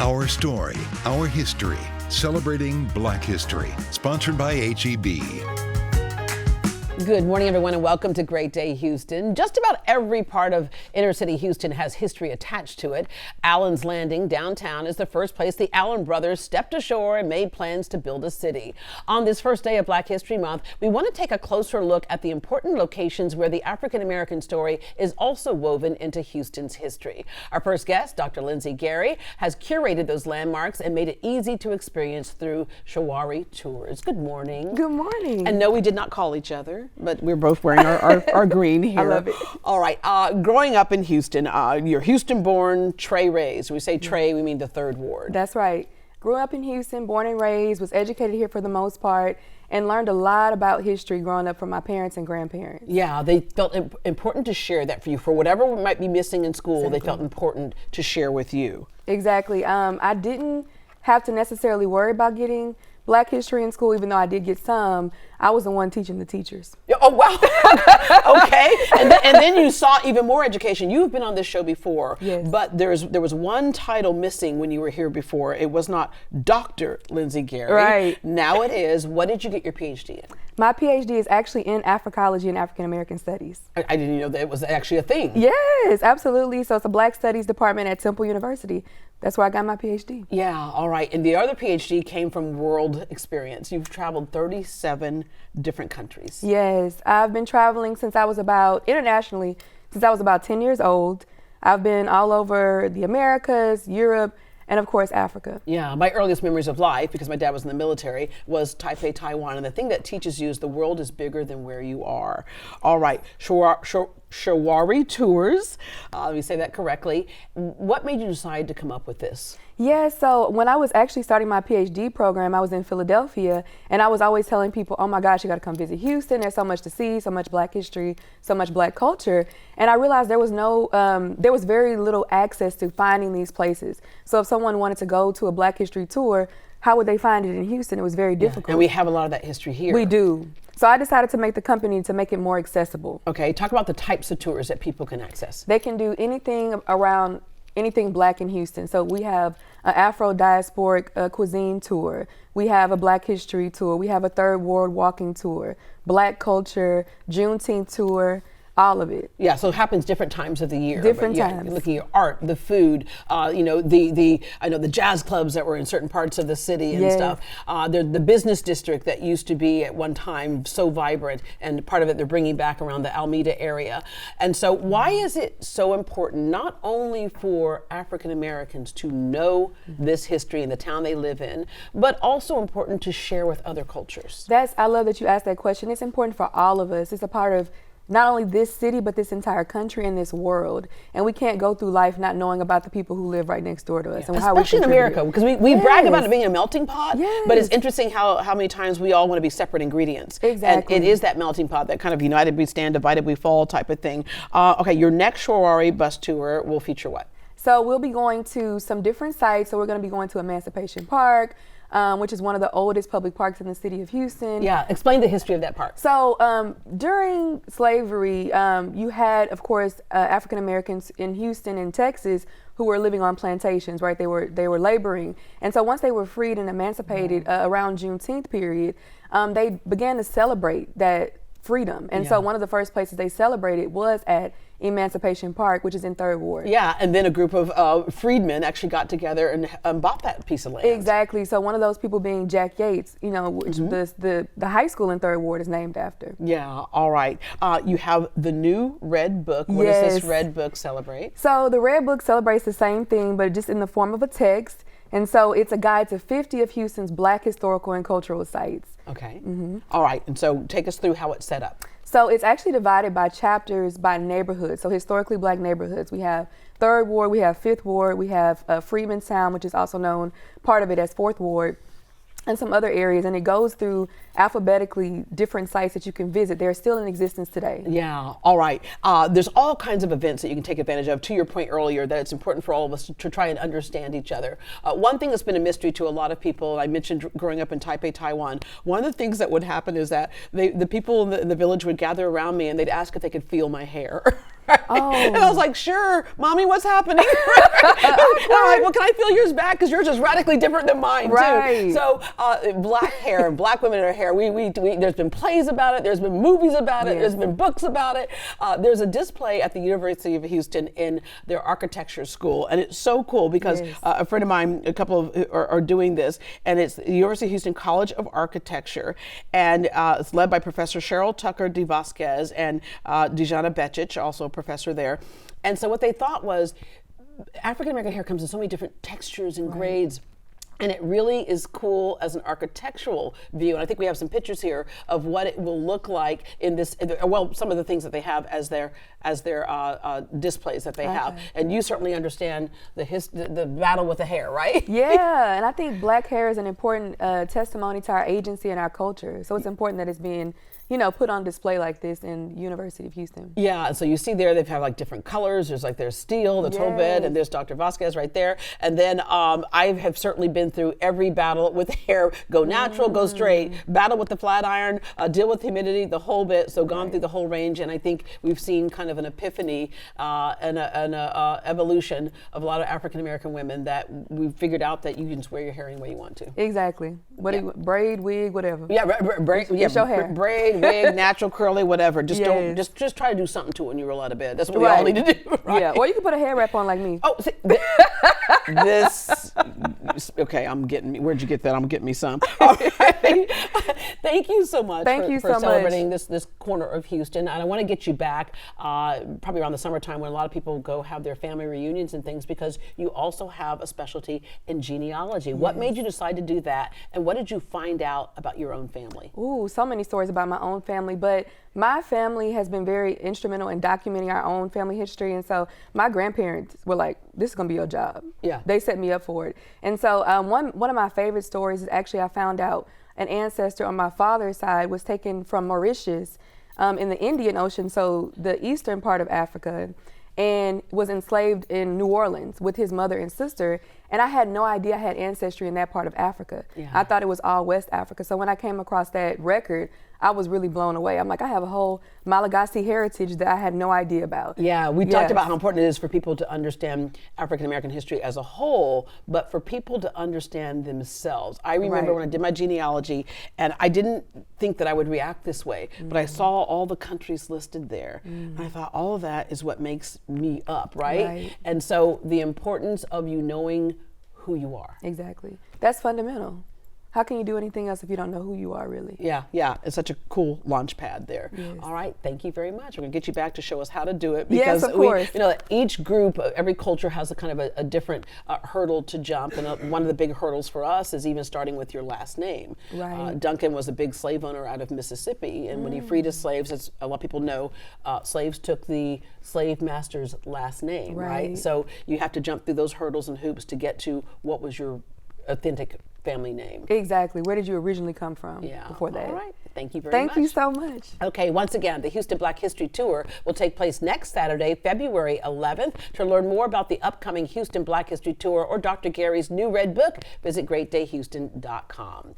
Our story, our history, celebrating Black history. Sponsored by HEB. Good morning, everyone, and welcome to Great Day Houston. Just about every part of inner city Houston has history attached to it. Allen's Landing downtown is the first place the Allen brothers stepped ashore and made plans to build a city. On this first day of Black History Month, we want to take a closer look at the important locations where the African American story is also woven into Houston's history. Our first guest, Dr. Lindsay Gary, has curated those landmarks and made it easy to experience through Sawari Tours. Good morning. Good morning. And no, we did not call each other, but we're both wearing our green here. I love it. All right. Growing up in Houston, you're Houston-born, Trey raised. We say Trey, we mean the third ward. That's right. Grew up in Houston, born and raised, was educated here for the most part, and learned a lot about history growing up from my parents and grandparents. Yeah, they felt important to share that for you. For whatever might be missing in school, They felt important to share with you. Exactly. I didn't have to necessarily worry about getting Black history in school, even though I did get some. I was the one teaching the teachers. Oh, wow. Okay. And then you saw even more education. You've been on this show before, yes, but there was one title missing when you were here before. It was not Dr. Lindsay Gary. Right. Now it is. What did you get your PhD in? My PhD is actually in Africology and African American Studies. I didn't know that it was actually a thing. Yes, absolutely. So it's a Black Studies department at Temple University. That's where I got my PhD. Yeah, all right. And the other PhD came from world experience. You've traveled 37 different countries. Yes, I've been traveling internationally, since I was about 10 years old. I've been all over the Americas, Europe, and of course, Africa. Yeah, my earliest memories of life, because my dad was in the military, was Taipei, Taiwan. And the thing that teaches you is the world is bigger than where you are. All right, Sawari Tours, let me say that correctly. What made you decide to come up with this? Yeah, so when I was actually starting my PhD program, I was in Philadelphia, and I was always telling people, oh my gosh, you gotta come visit Houston. There's so much to see, so much Black history, so much Black culture. And I realized there was very little access to finding these places. So if someone wanted to go to a Black history tour, how would they find it in Houston? It was very difficult. And we have a lot of that history here. We do. So I decided to make the company to make it more accessible. Okay, talk about the types of tours that people can access. They can do anything Black in Houston. So we have an Afro-diasporic cuisine tour. We have a Black history tour. We have a third ward walking tour, Black culture, Juneteenth tour, all of it. Yeah, so it happens different times of the year. Different times. Looking at art, the food, I know the jazz clubs that were in certain parts of the city and stuff. The business district that used to be at one time so vibrant, and part of it they're bringing back around the Alameda area. And so why is it so important, not only for African Americans to know this history in the town they live in, but also important to share with other cultures? I love that you asked that question. It's important for all of us. It's a part of not only this city, but this entire country and this world. And we can't go through life not knowing about the people who live right next door to us. And especially in America, because we brag about it being a melting pot, yes, but it's interesting how many times we all want to be separate ingredients. Exactly. And it is that melting pot, that kind of united we stand, divided we fall type of thing. Okay, your next Sawari bus tour will feature what? So we'll be going to some different sites. So we're going to be going to Emancipation Park, which is one of the oldest public parks in the city of Houston. Yeah, explain the history of that park. So during slavery, you had, of course, African Americans in Houston and Texas who were living on plantations, right? They were laboring. And so once they were freed and emancipated around Juneteenth period, they began to celebrate that freedom. And so one of the first places they celebrated was at Emancipation Park, which is in Third Ward. Yeah, and then a group of freedmen actually got together and bought that piece of land. Exactly. So one of those people being Jack Yates, which the high school in Third Ward is named after. Yeah, all right. You have the new Red Book. What does this Red Book celebrate? So the Red Book celebrates the same thing, but just in the form of a text. And so it's a guide to 50 of Houston's Black historical and cultural sites. Okay. All right. And so take us through how it's set up. So it's actually divided by chapters by neighborhoods. So historically Black neighborhoods. We have Third Ward, we have Fifth Ward, we have Freedmantown, which is also known part of it as Fourth Ward, and some other areas. And it goes through alphabetically different sites that you can visit. They're still in existence today. Yeah, all right. There's all kinds of events that you can take advantage of. To your point earlier, that it's important for all of us to try and understand each other. One thing that's been a mystery to a lot of people, I mentioned growing up in Taipei, Taiwan, one of the things that would happen is that the people in the village would gather around me and they'd ask if they could feel my hair. Oh. And I was like, sure, Mommy, what's happening? And I'm like, well, can I feel yours back? Because yours is radically different than mine, Right. too. So black hair and black women in our hair, there's been plays about it, there's been movies about it, Yes. there's been books about it. There's a display at the University of Houston in their architecture school, and it's so cool because Yes. a friend of mine, a couple of are doing this, and it's the University of Houston College of Architecture, and it's led by Professor Cheryl Tucker de Vasquez and Dijana Becic, also a professor there. And so what they thought was, African American hair comes in so many different textures and grades. And it really is cool as an architectural view. And I think we have some pictures here of what it will look like in this, well, some of the things that they have as their displays that they have. And you certainly understand the battle with the hair, right? Yeah, and I think black hair is an important testimony to our agency and our culture. So it's important that it's being, put on display like this in University of Houston. Yeah, and so you see there they've had like different colors. There's steel that's whole bit, and there's Dr. Vasquez right there. And then I have certainly been through every battle with hair. Go natural, go straight, battle with the flat iron, deal with humidity, the whole bit. So gone through the whole range, and I think we've seen kind of an epiphany and an evolution of a lot of African American women that we've figured out that you can just wear your hair any way you want to. Exactly. What do you, braid, wig, whatever. Yeah, braid, It's your hair. braid, wig, natural, curly, whatever. Just don't, Yes. just try to do something to it when you roll out of bed. That's what we all need to do. Right? Yeah, or you can put a hair wrap on like me. Oh, see, okay, where'd you get that? I'm getting me some. All right. Thank you so much for celebrating this corner of Houston. And I want to get you back probably around the summertime when a lot of people go have their family reunions and things, because you also have a specialty in genealogy. What made you decide to do that? And what did you find out about your own family? Ooh, so many stories about my own family, but my family has been very instrumental in documenting our own family history. And so my grandparents were like, this is gonna be your job. Yeah. They set me up for it. And so one of my favorite stories is actually I found out an ancestor on my father's side was taken from Mauritius in the Indian Ocean, so the eastern part of Africa, and was enslaved in New Orleans with his mother and sister. And I had no idea I had ancestry in that part of Africa. Yeah. I thought it was all West Africa. So when I came across that record, I was really blown away. I'm like, I have a whole Malagasy heritage that I had no idea about. Yeah, we talked about how important it is for people to understand African American history as a whole, but for people to understand themselves. I remember when I did my genealogy, and I didn't think that I would react this way, but I saw all the countries listed there, and I thought all of that is what makes me up, right? And so the importance of you knowing who you are. Exactly. That's fundamental. How can you do anything else if you don't know who you are, really? Yeah, it's such a cool launch pad there. Yes. All right, thank you very much. We're gonna get you back to show us how to do it, Yes, because of course. each group, every culture has a kind of a different hurdle to jump, and one of the big hurdles for us is even starting with your last name. Right. Duncan was a big slave owner out of Mississippi, and when he freed his slaves, as a lot of people know, slaves took the slave master's last name, right? So you have to jump through those hurdles and hoops to get to what was your authentic family name. Exactly. Where did you originally come from before that? All right. Thank you very much. Thank you so much. Okay, once again, the Houston Black History Tour will take place next Saturday, February 11th. To learn more about the upcoming Houston Black History Tour or Dr. Gary's new red book, visit greatdayhouston.com.